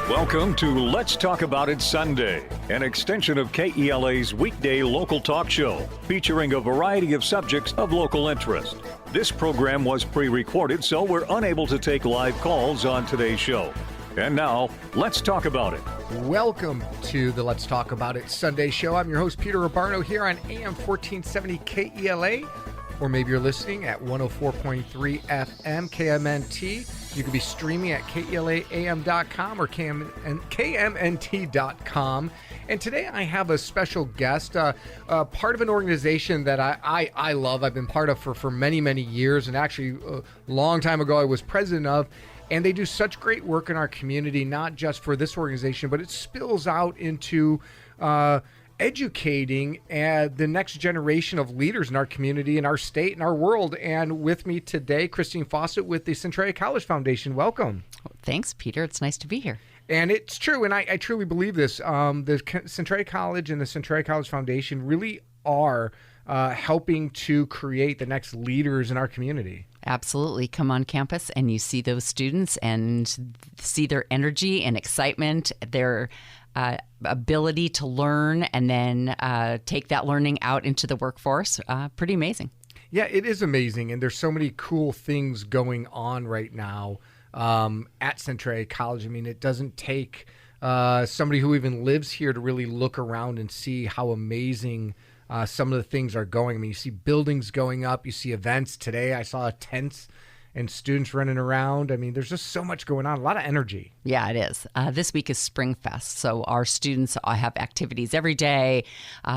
Welcome to Let's Talk About It Sunday, an extension of KELA's weekday local talk show featuring a variety of subjects of local interest. This program was pre-recorded, so we're unable to take live calls on today's show. And now, let's talk about it. Welcome to the Let's Talk About It Sunday show. I'm your host, Peter Abbarno, here on AM1470 KELA, or maybe you're listening at 104.3 FM KMNT. You can be streaming at KELAAM.com or KMNT.com. And today I have a special guest, part of an organization that I love. I've been part of for many, many years, and actually a long time ago I was president of. And they do such great work in our community, not just for this organization, but it spills out into educating the next generation of leaders in our community, in our state, in our world. And with me today, Christine Fossett with the Centralia College Foundation. Welcome. Thanks, Peter. It's nice to be here. And it's true, and I truly believe this. The Centralia College and the Centralia College Foundation really are helping to create the next leaders in our community. Absolutely. Come on campus and you see those students and see their energy and excitement, their ability to learn, and then take that learning out into the workforce. Pretty amazing. Yeah, it is amazing. And there's so many cool things going on right now at Centralia College. I mean, it doesn't take somebody who even lives here to really look around and see how amazing some of the things are going. I mean, you see buildings going up, you see events. Today I saw tents and students running around. I mean, there's just so much going on, a lot of energy. Yeah, it is. This week is Spring Fest, so our students have activities every day.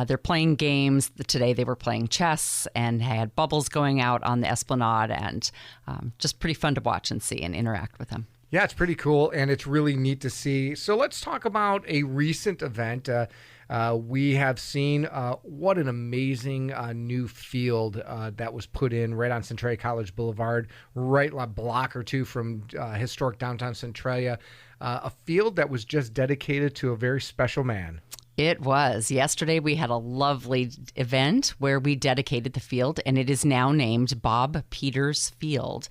They're playing games. Today they were playing chess and had bubbles going out on the Esplanade, and just pretty fun to watch and see and interact with them. Yeah, it's pretty cool, and it's really neat to see. So let's talk about a recent event. We have seen what an amazing new field that was put in right on Centralia College Boulevard, right a block or two from historic downtown Centralia, a field that was just dedicated to a very special man. It was. Yesterday we had a lovely event where we dedicated the field, and it is now named Bob Peters Field.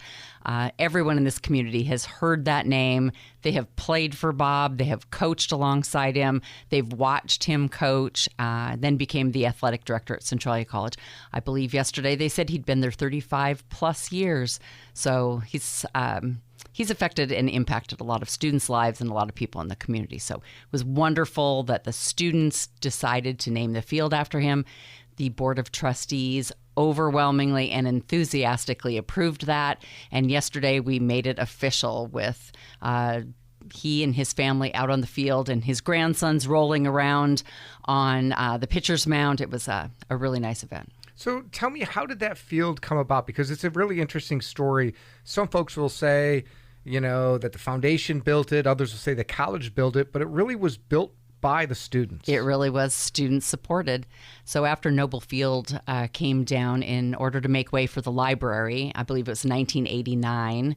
Everyone in this community has heard that name. They have played for Bob. They have coached alongside him. They've watched him coach, then became the athletic director at Centralia College. I believe yesterday they said he'd been there 35 plus years. So he's affected and impacted a lot of students' lives and a lot of people in the community. So it was wonderful that the students decided to name the field after him. The Board of Trustees overwhelmingly and enthusiastically approved that. And yesterday we made it official with he and his family out on the field and his grandsons rolling around on the pitcher's mound. It was a really nice event. So tell me, how did that field come about? Because it's a really interesting story. Some folks will say, that the foundation built it. Others will say the college built it, but it really was built by the students. It really was student supported. So after Noble Field came down in order to make way for the library, I believe it was 1989,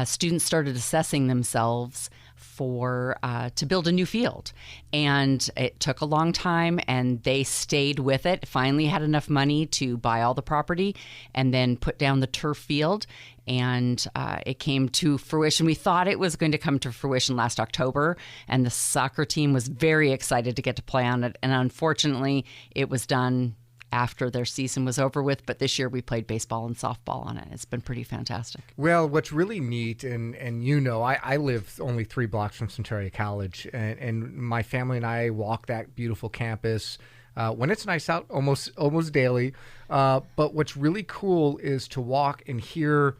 students started assessing themselves to build a new field. And it took a long time, and they stayed with it, finally had enough money to buy all the property and then put down the turf field. And it came to fruition. We thought it was going to come to fruition last October, and the soccer team was very excited to get to play on it. And unfortunately, it was done after their season was over with, but this year we played baseball and softball on it. It's been pretty fantastic. Well, what's really neat, and I live only 3 blocks from Centralia College, and my family and I walk that beautiful campus when it's nice out almost daily. But what's really cool is to walk and hear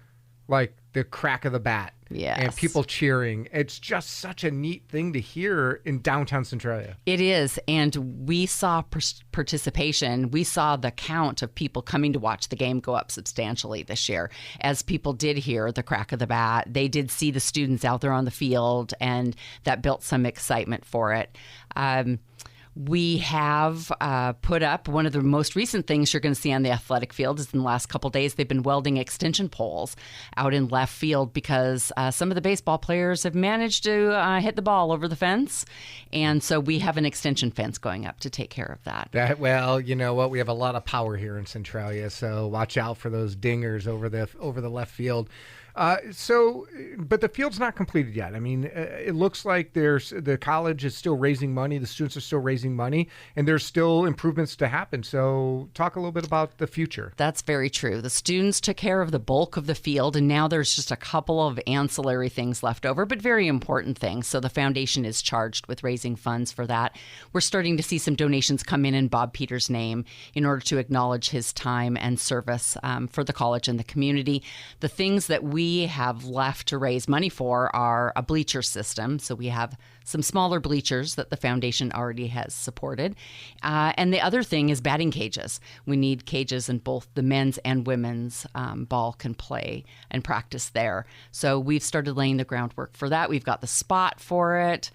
like the crack of the bat. Yes. And people cheering. It's just such a neat thing to hear in downtown Centralia. It is. And we saw participation. We saw the count of people coming to watch the game go up substantially this year. As people did hear the crack of the bat, they did see the students out there on the field, and that built some excitement for it. We have put up one of the most recent things you're going to see on the athletic field is in the last couple of days, they've been welding extension poles out in left field because some of the baseball players have managed to hit the ball over the fence. And so we have an extension fence going up to take care of that. Well, you know what? We have a lot of power here in Centralia, so watch out for those dingers over the left field. But the field's not completed yet. I mean, it looks like the college is still raising money. The students are still raising money, and there's still improvements to happen. So talk a little bit about the future. That's very true. The students took care of the bulk of the field, and now there's just a couple of ancillary things left over, but very important things. So the foundation is charged with raising funds for that. We're starting to see some donations come in Bob Peters' name in order to acknowledge his time and service for the college and the community. The things that we have left to raise money for are a bleacher system. So we have some smaller bleachers that the foundation already has supported. And the other thing is batting cages. We need cages in both the men's and women's ball can play and practice there. So we've started laying the groundwork for that. We've got the spot for it.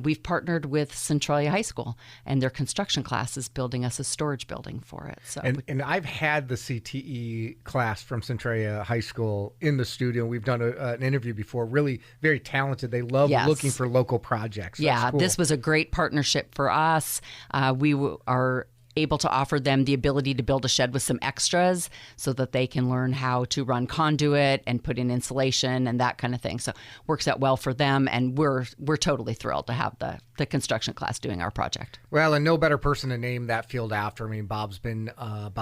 We've partnered with Centralia High School, and their construction class is building us a storage building for it. So, and I've had the CTE class from Centralia High School in the studio. We've done an interview before. Really very talented. They love looking for local projects. Yeah, cool. This was a great partnership for us. We are able to offer them the ability to build a shed with some extras so that they can learn how to run conduit and put in insulation and that kind of thing. So works out well for them, and we're totally thrilled to have the construction class doing our project. Well, and no better person to name that field after. I mean, Bob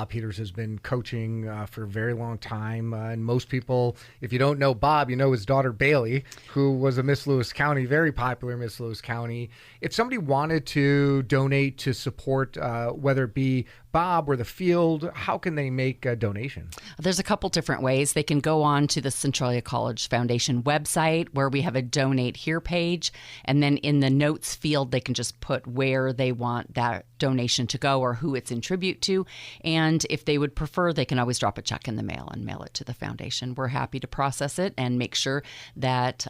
Peters has been coaching for a very long time, and most people, if you don't know Bob, you know his daughter Bailey, who was a Miss Lewis County, very popular Miss Lewis County. If somebody wanted to donate to support, whether it be Bob or the field, how can they make a donation? There's a couple different ways. They can go on to the Centralia College Foundation website where we have a donate here page. And then in the notes field, they can just put where they want that donation to go or who it's in tribute to. And if they would prefer, they can always drop a check in the mail and mail it to the foundation. We're happy to process it and make sure that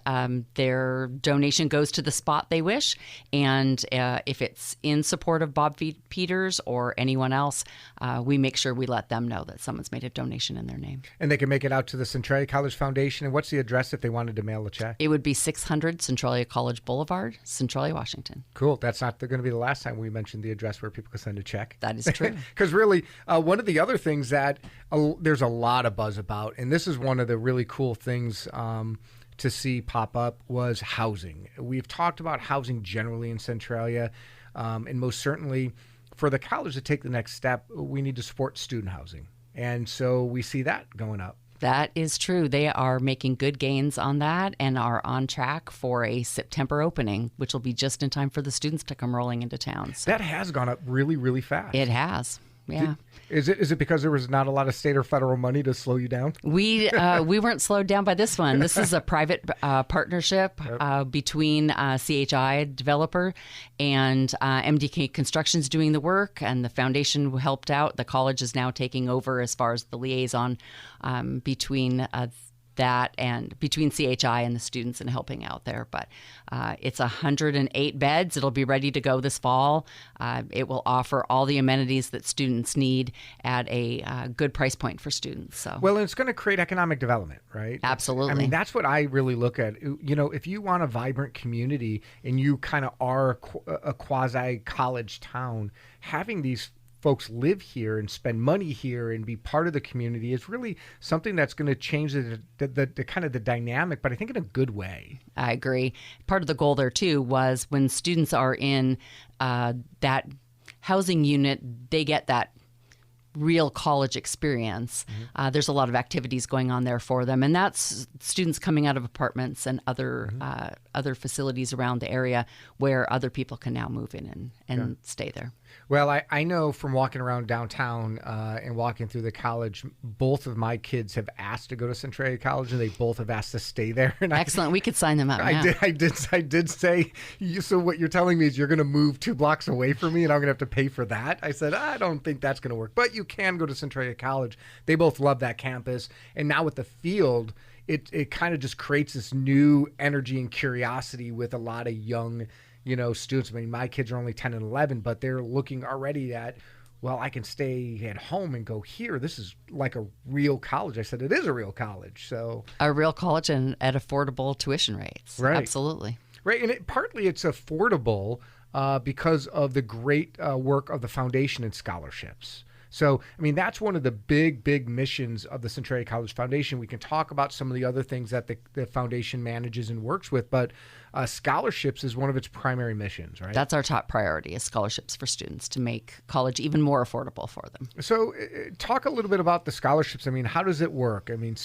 their donation goes to the spot they wish. And if it's in support of Bob Peters or anyone else, we make sure we let them know that someone's made a donation in their name. And they can make it out to the Centralia College Foundation. And what's the address if they wanted to mail a check? It would be 600 Centralia College Boulevard, Centralia, Washington. Cool. That's not going to be the last time we mentioned the address where people can send a check. That is true. Because really, one of the other things that there's a lot of buzz about, and this is one of the really cool things to see pop up, was housing. We've talked about housing generally in Centralia, and most certainly for the college to take the next step, we need to support student housing. And so we see that going up. That is true. They are making good gains on that and are on track for a September opening, which will be just in time for the students to come rolling into town. So that has gone up really, really fast. It has. Yeah. Is it because there was not a lot of state or federal money to slow you down? We weren't slowed down by this one. This is a private partnership between CHI developer and MDK Construction's doing the work, and the foundation helped out. The college is now taking over as far as the liaison between that and between CHI and the students and helping out there. But it's 108 beds. It'll be ready to go this fall. It will offer all the amenities that students need at a good price point for students. So well, and it's going to create economic development, right? Absolutely. I mean, that's what I really look at. You know, if you want a vibrant community and you kind of are a quasi-college town, having these folks live here and spend money here and be part of the community is really something that's going to change the kind of the dynamic, but I think in a good way. I agree. Part of the goal there too was when students are in that housing unit, they get that real college experience. Mm-hmm. There's a lot of activities going on there for them, and that's students coming out of apartments and other other facilities around the area where other people can now move in and stay there. Well, I know from walking around downtown and walking through the college, both of my kids have asked to go to Centralia College, and they both have asked to stay there. And excellent. We could sign them up. I did say, so what you're telling me is you're going to move 2 blocks away from me, and I'm going to have to pay for that? I said, I don't think that's going to work. But you can go to Centralia College. They both love that campus. And now with the field, it kind of just creates this new energy and curiosity with a lot of young students. I mean, my kids are only 10 and 11, but they're looking already at, well, I can stay at home and go here. This is like a real college. I said, it is a real college. So a real college and at affordable tuition rates. Right. Absolutely. Right. And partly it's affordable because of the great work of the foundation and scholarships. So, I mean, that's one of the big missions of the Centralia College Foundation. We can talk about some of the other things that the foundation manages and works with, but scholarships is one of its primary missions, right? That's our top priority, is scholarships for students to make college even more affordable for them. So talk a little bit about the scholarships. I mean, how does it work? I mean,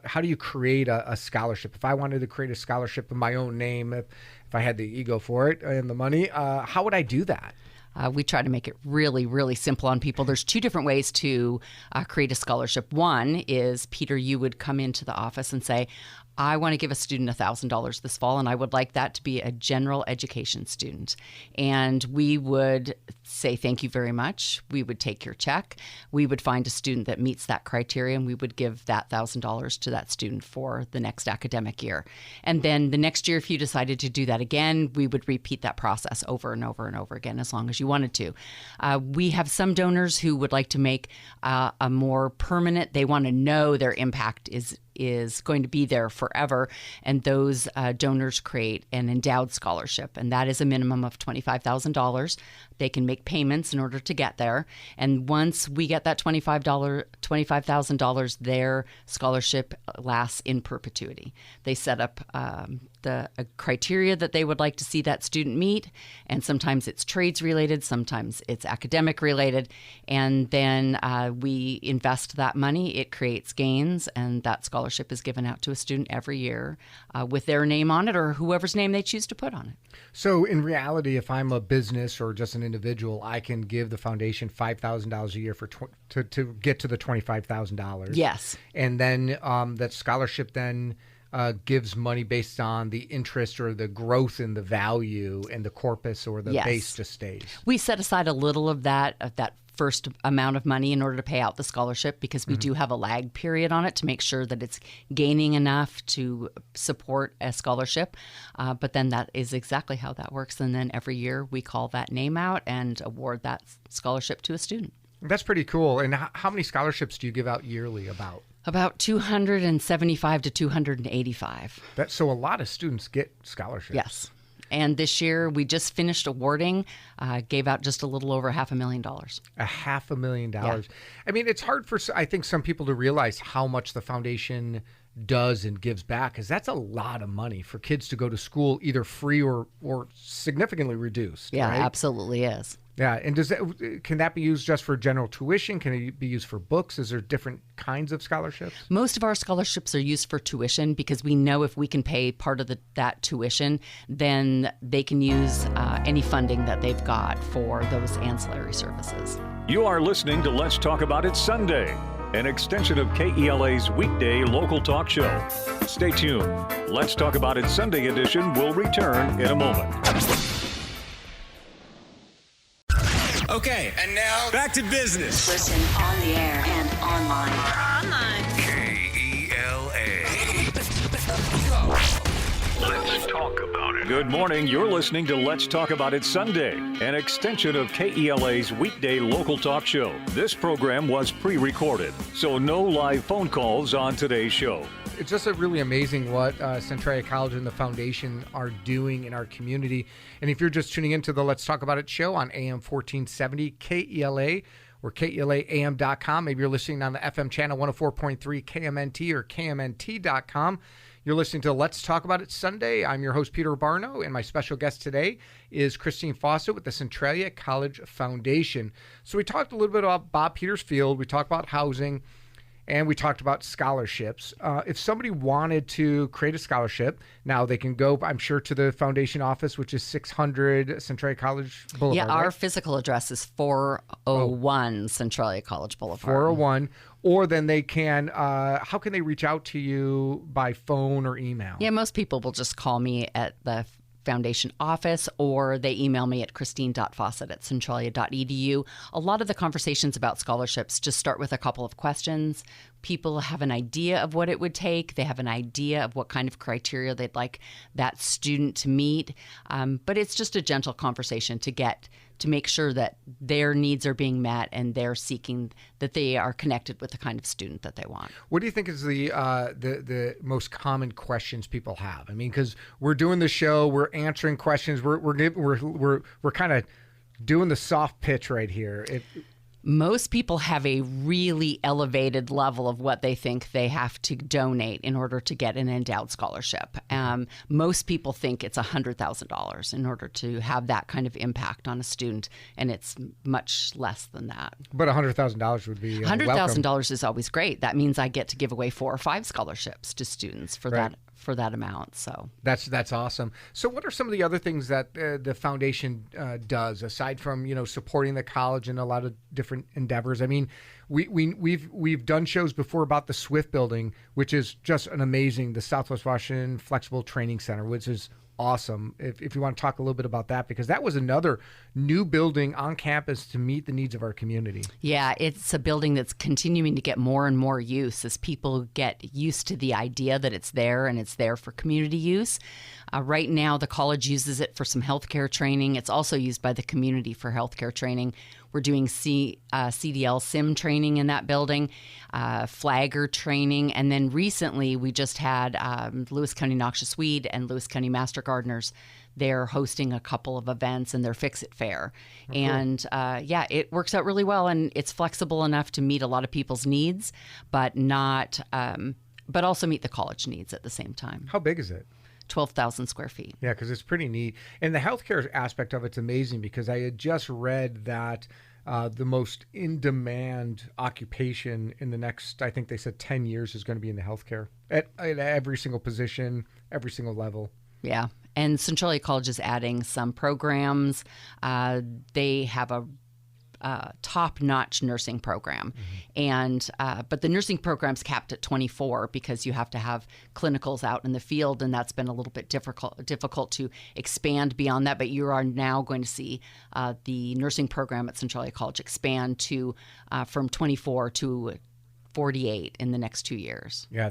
how do you create a scholarship? If I wanted to create a scholarship in my own name, if I had the ego for it and the money, how would I do that? We try to make it really, really simple on people. There's two different ways to create a scholarship. One is, Peter, you would come into the office and say, I want to give a student $1,000 this fall, and I would like that to be a general education student. And we would say, thank you very much. We would take your check. We would find a student that meets that criteria, and we would give that $1,000 to that student for the next academic year. And then the next year, if you decided to do that again, we would repeat that process over and over and over again, as long as you wanted to. We have some donors who would like to make a more permanent, they want to know their impact is going to be there forever, and those donors create an endowed scholarship, and that is a minimum of $25,000. They can make payments in order to get there, and once we get that $25,000, their scholarship lasts in perpetuity. They set up the criteria that they would like to see that student meet, and sometimes it's trades related, sometimes it's academic related, and then we invest that money. It creates gains, and that scholarship is given out to a student every year with their name on it, or whoever's name they choose to put on it. So in reality, if I'm a business or just an individual, I can give the foundation $5,000 a year to get to the $25,000. Yes. And then that scholarship then gives money based on the interest or the growth in the value, and the corpus or the base just stays. We set aside a little of that first amount of money in order to pay out the scholarship, because we do have a lag period on it to make sure that it's gaining enough to support a scholarship. But then that is exactly how that works. And then every year we call that name out and award that scholarship to a student. That's pretty cool. And how many scholarships do you give out yearly About 275 to 285. So a lot of students get scholarships. Yes. And this year we just finished awarding, gave out just a little over $500,000. $500,000. Yeah. I mean, it's hard for, I think, some people to realize how much the foundation does and gives back, because that's a lot of money for kids to go to school, either free or significantly reduced. Yeah, right? Absolutely is. Yeah, and can that be used just for general tuition? Can it be used for books? Is there different kinds of scholarships? Most of our scholarships are used for tuition, because we know if we can pay part of that tuition, then they can use any funding that they've got for those ancillary services. You are listening to Let's Talk About It Sunday, an extension of KELA's weekday local talk show. Stay tuned. Let's Talk About It Sunday edition will return in a moment. Okay, and now back to business. Listen on the air and online. KELA. Let's talk about it. Good morning. You're listening to Let's Talk About It Sunday, an extension of KELA's weekday local talk show. This program was pre-recorded, so no live phone calls on today's show. It's just really amazing what Centralia College and the foundation are doing in our community. And if you're just tuning into the Let's Talk About It show on AM1470 KELA or KELAAM.com, maybe you're listening on the FM channel 104.3 KMNT or KMNT.com. You're listening to Let's Talk About It Sunday. I'm your host, Peter Abbarno, and my special guest today is Christine Fossett with the Centralia College Foundation. So we talked a little bit about Bob Peters Field. We talked about housing. And we talked about scholarships. If somebody wanted to create a scholarship, now they can go, I'm sure, to the foundation office, which is 600 Centralia College Boulevard. Yeah, our right? physical address is 401 Centralia College Boulevard. 401. Or then they can, how can they reach out to you by phone or email? Yeah, most people will just call me at the foundation office, or they email me at christine.fossett@centralia.edu. A lot of the conversations about scholarships just start with a couple of questions. People have an idea of what it would take. They have an idea of what kind of criteria they'd like that student to meet. But it's just a gentle conversation to make sure that their needs are being met and they're seeking that they are connected with the kind of student that they want. What do you think is the most common questions people have? I mean, because we're doing the show, we're answering questions, we're kind of doing the soft pitch right here. Most people have a really elevated level of what they think they have to donate in order to get an endowed scholarship. Most people think it's $100,000 in order to have that kind of impact on a student, and it's much less than that. But $100,000 would be $100,000 is always great. That means I get to give away 4 or 5 scholarships to students for that amount. So that's awesome. So what are some of the other things that the foundation does aside from supporting the college in a lot of different endeavors? I mean, we've done shows before about the Swift building, which is just the Southwest Washington Flexible Training Center, which is awesome. If you want to talk a little bit about that, because that was another new building on campus to meet the needs of our community. Yeah, it's a building that's continuing to get more and more use as people get used to the idea that it's there and it's there for community use. Right now, the college uses it for some healthcare training. It's also used by the community for healthcare training. We're doing CDL SIM training in that building, flagger training, and then recently we just had Lewis County Noxious Weed and Lewis County Master Gardeners. They're hosting a couple of events in their Fix-It Fair. Oh, and it works out really well, and it's flexible enough to meet a lot of people's needs, but also meet the college needs at the same time. How big is it? 12,000 square feet. Yeah, because it's pretty neat. And the healthcare aspect of it's amazing, because I had just read that the most in-demand occupation in the next, I think they said 10 years, is going to be in the healthcare at every single position, every single level. Yeah. And Centralia College is adding some programs. They have a top-notch nursing program, and but the nursing program's capped at 24 because you have to have clinicals out in the field, and that's been a little bit difficult to expand beyond that. But you are now going to see the nursing program at Centralia College expand to from 24 to 48 in the next 2 years. Yeah,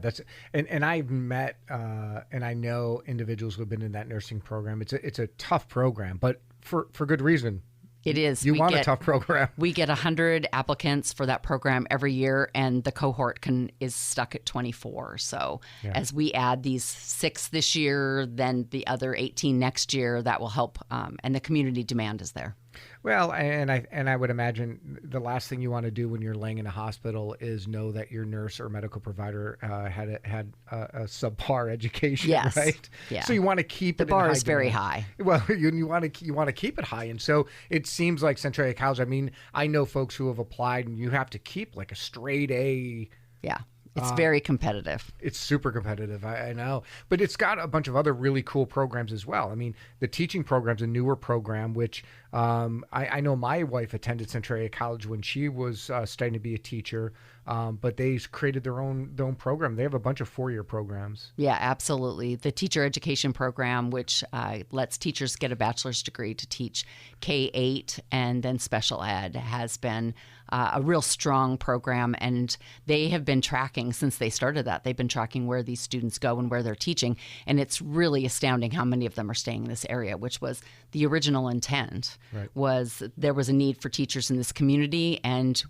and I've met and I know individuals who have been in that nursing program. It's a tough program, but for good reason. It is. You want a tough program. We get 100 applicants for that program every year, and the cohort is stuck at 24. So as we add these 6 this year, then the other 18 next year, that will help, and the community demand is there. Well, and I would imagine the last thing you want to do when you're laying in a hospital is know that your nurse or medical provider had a subpar education, yes. right? Yeah. So you want to keep the it bar in is very high. Well, you want to keep it high, and so it seems like Centralia College. I mean, I know folks who have applied, and you have to keep like a straight A. Yeah. It's very competitive. It's super competitive, I know. But it's got a bunch of other really cool programs as well. I mean, the teaching program's a newer program, which I know my wife attended Centralia College when she was studying to be a teacher, but they created their own program. They have a bunch of 4-year programs. Yeah, absolutely. The teacher education program, which lets teachers get a bachelor's degree to teach K-8 and then special ed, has been a real strong program, and they have been tracking since they started that. They've been tracking where these students go and where they're teaching, and it's really astounding how many of them are staying in this area, which was the original intent. Right. Was there was a need for teachers in this community, and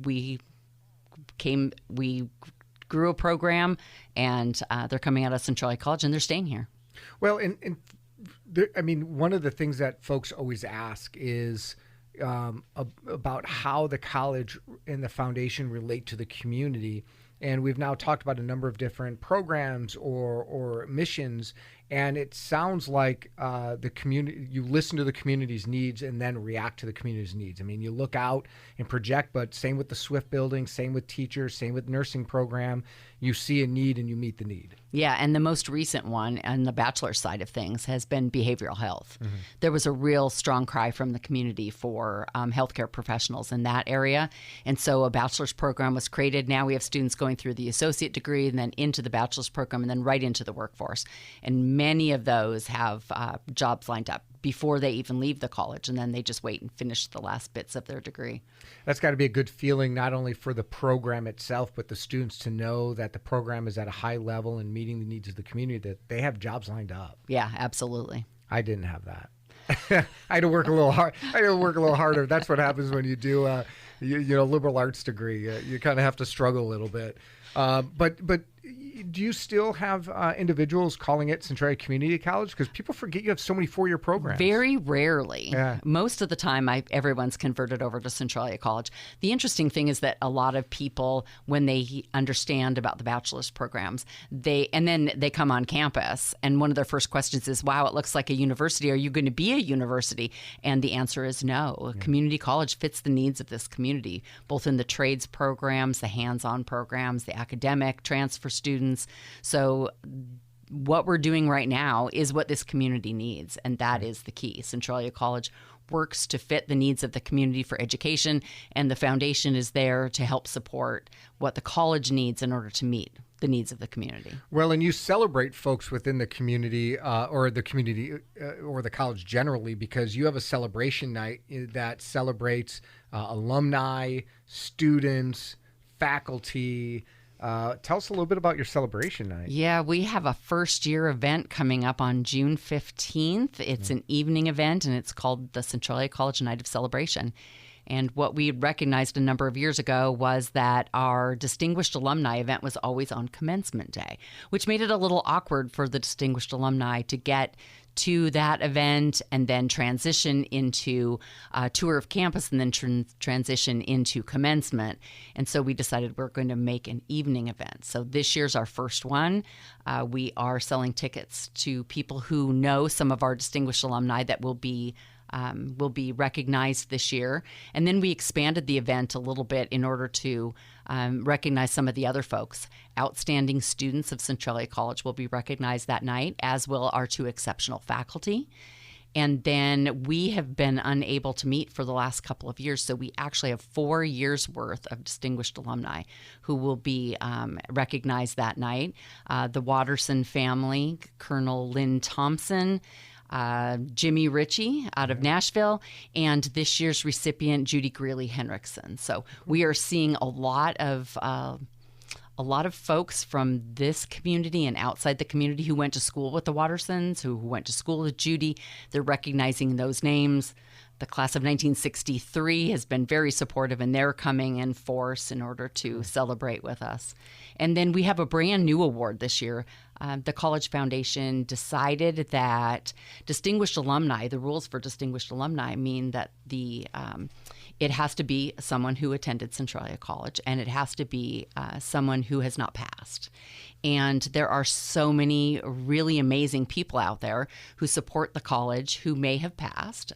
we grew a program, and they're coming out of Centralia College, and they're staying here. Well, I mean, one of the things that folks always ask is about how the college and the foundation relate to the community. And we've now talked about a number of different programs or missions, and it sounds like the community. You listen to the community's needs and then react to the community's needs. I mean, you look out and project, but same with the Swift building, same with teachers, same with nursing program. You see a need and you meet the need. Yeah, and the most recent one on the bachelor side of things has been behavioral health. Mm-hmm. There was a real strong cry from the community for healthcare professionals in that area, and so a bachelor's program was created. Now we have students going through the associate degree and then into the bachelor's program and then right into the workforce. And many of those have jobs lined up before they even leave the college, and then they just wait and finish the last bits of their degree. That's got to be a good feeling, not only for the program itself, but the students to know that the program is at a high level and meeting the needs of the community, that they have jobs lined up. Yeah, absolutely. I didn't have that. I had to work a little hard. I had to work a little harder. That's what happens when you do a liberal arts degree. You kind of have to struggle a little bit. But do you still have individuals calling it Centralia Community College? Because people forget you have so many four-year programs. Very rarely. Yeah. Most of the time, everyone's converted over to Centralia College. The interesting thing is that a lot of people, when they understand about the bachelor's programs, then they come on campus, and one of their first questions is, wow, it looks like a university. Are you going to be a university? And the answer is no. Community college fits the needs of this community, both in the trades programs, the hands-on programs, the academic transfer students. So what we're doing right now is what this community needs, and that is the key. Centralia College works to fit the needs of the community for education, and the foundation is there to help support what the college needs in order to meet the needs of the community. Well, and you celebrate folks within the community or the college generally, because you have a celebration night that celebrates alumni, students, faculty. Tell us a little bit about your celebration night. Yeah, we have a first-year event coming up on June 15th. It's an evening event, and it's called the Centralia College Night of Celebration. And what we recognized a number of years ago was that our Distinguished Alumni event was always on Commencement Day, which made it a little awkward for the Distinguished Alumni to get to that event and then transition into a tour of campus and then transition into commencement. And so we decided we're going to make an evening event. So this year's our first one. We are selling tickets to people who know some of our distinguished alumni that will be recognized this year. And then we expanded the event a little bit in order to recognize some of the other folks. Outstanding students of Centralia College will be recognized that night, as will our two exceptional faculty. And then we have been unable to meet for the last couple of years, so we actually have 4 years' worth of distinguished alumni who will be recognized that night. The Watterson family, Colonel Lynn Thompson, Jimmy Ritchie out of Nashville, and this year's recipient, Judy Greeley Henriksen. So we are seeing a lot of folks from this community and outside the community who went to school with the Wattersons, who went to school with Judy. They're recognizing those names. The class of 1963 has been very supportive, and they're coming in force in order to celebrate with us. And then we have a brand new award this year. The College Foundation decided that distinguished alumni, the rules for distinguished alumni mean that it has to be someone who attended Centralia College, and it has to be someone who has not passed. And there are so many really amazing people out there who support the college who may have passed,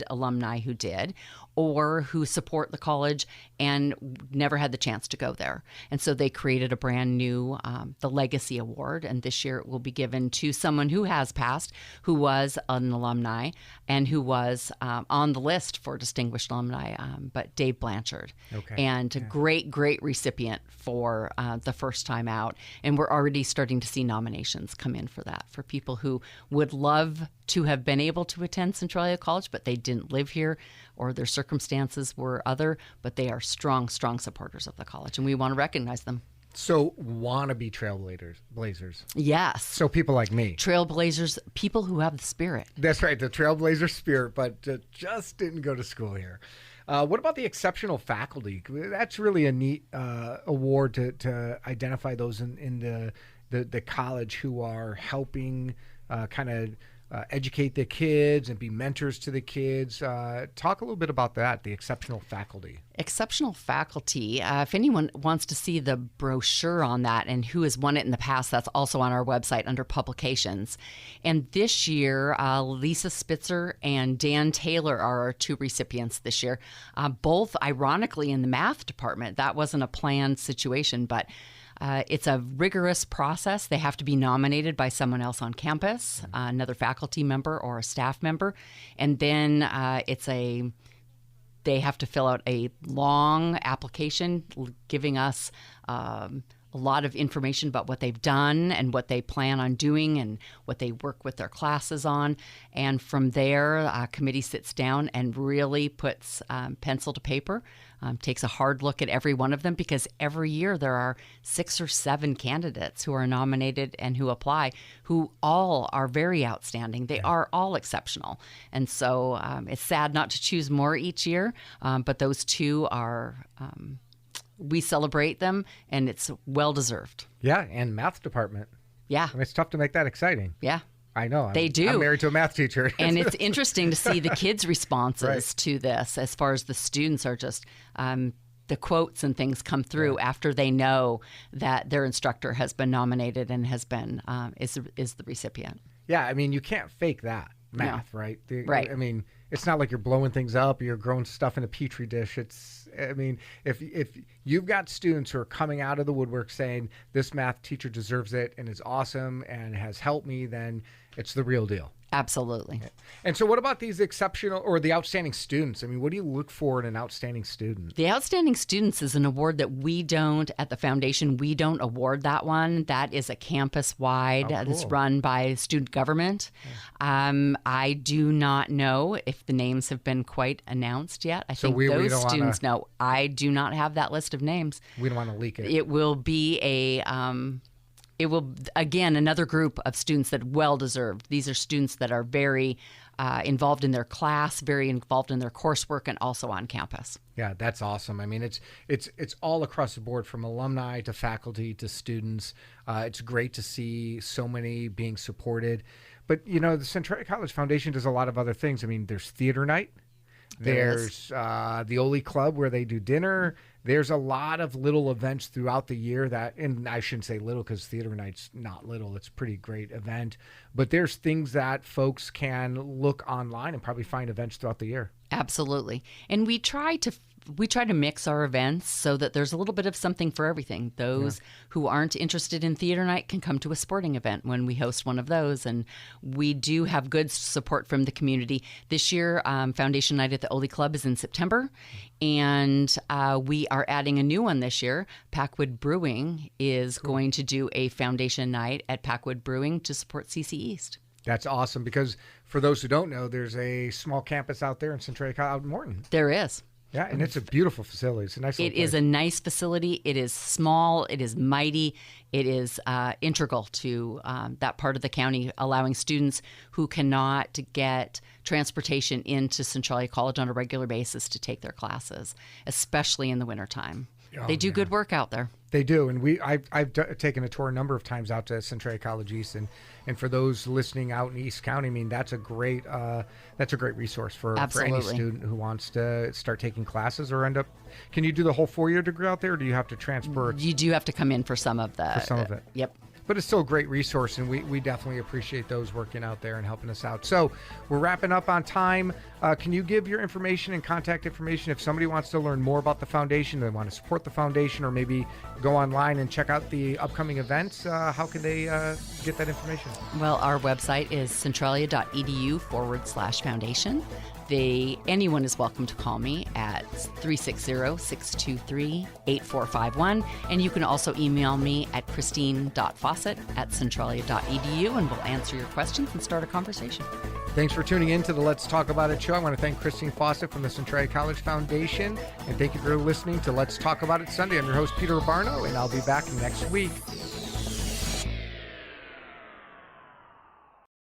alumni who did, or who support the college and never had the chance to go there. And so they created a brand new, the Legacy Award, and this year it will be given to someone who has passed, who was an alumni, and who was on the list for distinguished alumni, but Dave Blanchard. Okay. And a great recipient for the first time out. And we're already starting to see nominations come in for that, for people who would love to have been able to attend Centralia College, but they didn't live here, or their circumstances were other, but they are strong supporters of the college, and we want to recognize them. So wannabe trailblazers. Yes. So people like me. Trailblazers, people who have the spirit. That's right, the trailblazer spirit, but just didn't go to school here. What about the exceptional faculty? That's really a neat award to identify those in the college who are helping kind of educate the kids and be mentors to the kids. Talk a little bit about that, the exceptional faculty. Exceptional faculty, if anyone wants to see the brochure on that and who has won it in the past, that's also on our website under publications. And this year, Lisa Spitzer and Dan Taylor are our two recipients this year, both ironically in the math department. That wasn't a planned situation, but it's a rigorous process. They have to be nominated by someone else on campus, another faculty member or a staff member. And then they have to fill out a long application giving us a lot of information about what they've done and what they plan on doing and what they work with their classes on. And from there, a committee sits down and really puts pencil to paper, takes a hard look at every one of them, because every year there are 6 or 7 candidates who are nominated and who apply, who all are very outstanding. They are all exceptional. And so it's sad not to choose more each year, but those two are we celebrate them, and it's well-deserved. Yeah, and math department. Yeah. I mean, it's tough to make that exciting. Yeah. I know. They do. I'm married to a math teacher. And it's interesting to see the kids' responses Right. to this, as far as the students are just the quotes and things come through after they know that their instructor has been nominated and has been is the recipient. Yeah, I mean, you can't fake that math, right? Right. I mean, it's not like you're blowing things up or you're growing stuff in a petri dish. I mean, if you've got students who are coming out of the woodwork saying this math teacher deserves it and is awesome and has helped me, then it's the real deal. Absolutely. And so what about these exceptional or the outstanding students? I mean, what do you look for in an outstanding student? The Outstanding Students is an award that we don't, at the foundation, we don't award that one. That is a campus-wide. It's run by student government. I do not know if the names have been quite announced yet. I think we those don't students know. I do not have that list of names. We don't want to leak it. It will be it will, again, another group of students that well-deserved. These are students that are very involved in their class, very involved in their coursework, and also on campus. Yeah, that's awesome. I mean, it's all across the board, from alumni to faculty to students. It's great to see so many being supported. But, you know, the Centralia College Foundation does a lot of other things. I mean, there's theater night. There's the Oli Club where they do dinner. There's a lot of little events throughout the year that, and I shouldn't say little because theater night's not little. It's a pretty great event. But there's things that folks can look online and probably find events throughout the year. Absolutely. And we try to mix our events so that there's a little bit of something for everything. Those who aren't interested in theater night can come to a sporting event when we host one of those. And we do have good support from the community. This year, Foundation Night at the Oli Club is in September. And we are adding a new one this year. Packwood Brewing is going to do a Foundation Night at Packwood Brewing to support CC East. That's awesome because for those who don't know, there's a small campus out there in Centralia College out in Morton. There is. Yeah, and it's a beautiful facility. It's a nice little place. It is a nice facility. It is small. It is mighty. It is integral to that part of the county, allowing students who cannot get transportation into Centralia College on a regular basis to take their classes, especially in the wintertime. They do good work out there. They do, and I've taken a tour a number of times out to Centralia College East, and for those listening out in East County, I mean that's a great resource for any student who wants to start taking classes or end up. Can you do the whole 4-year degree out there, or do you have to transfer? You do have to come in for some of the. For some of it. Yep. But it's still a great resource, and we definitely appreciate those working out there and helping us out. So we're wrapping up on time. Can you give your information and contact information if somebody wants to learn more about the foundation, they want to support the foundation, or maybe go online and check out the upcoming events? How can they get that information? Well, our website is centralia.edu/foundation. Anyone is welcome to call me at 360-623-8451. And you can also email me at christine.fossett@centralia.edu, and we'll answer your questions and start a conversation. Thanks for tuning in to the Let's Talk About It show. I want to thank Christine Fossett from the Centralia College Foundation, and thank you for listening to Let's Talk About It Sunday. I'm your host, Peter Abbarno, and I'll be back next week.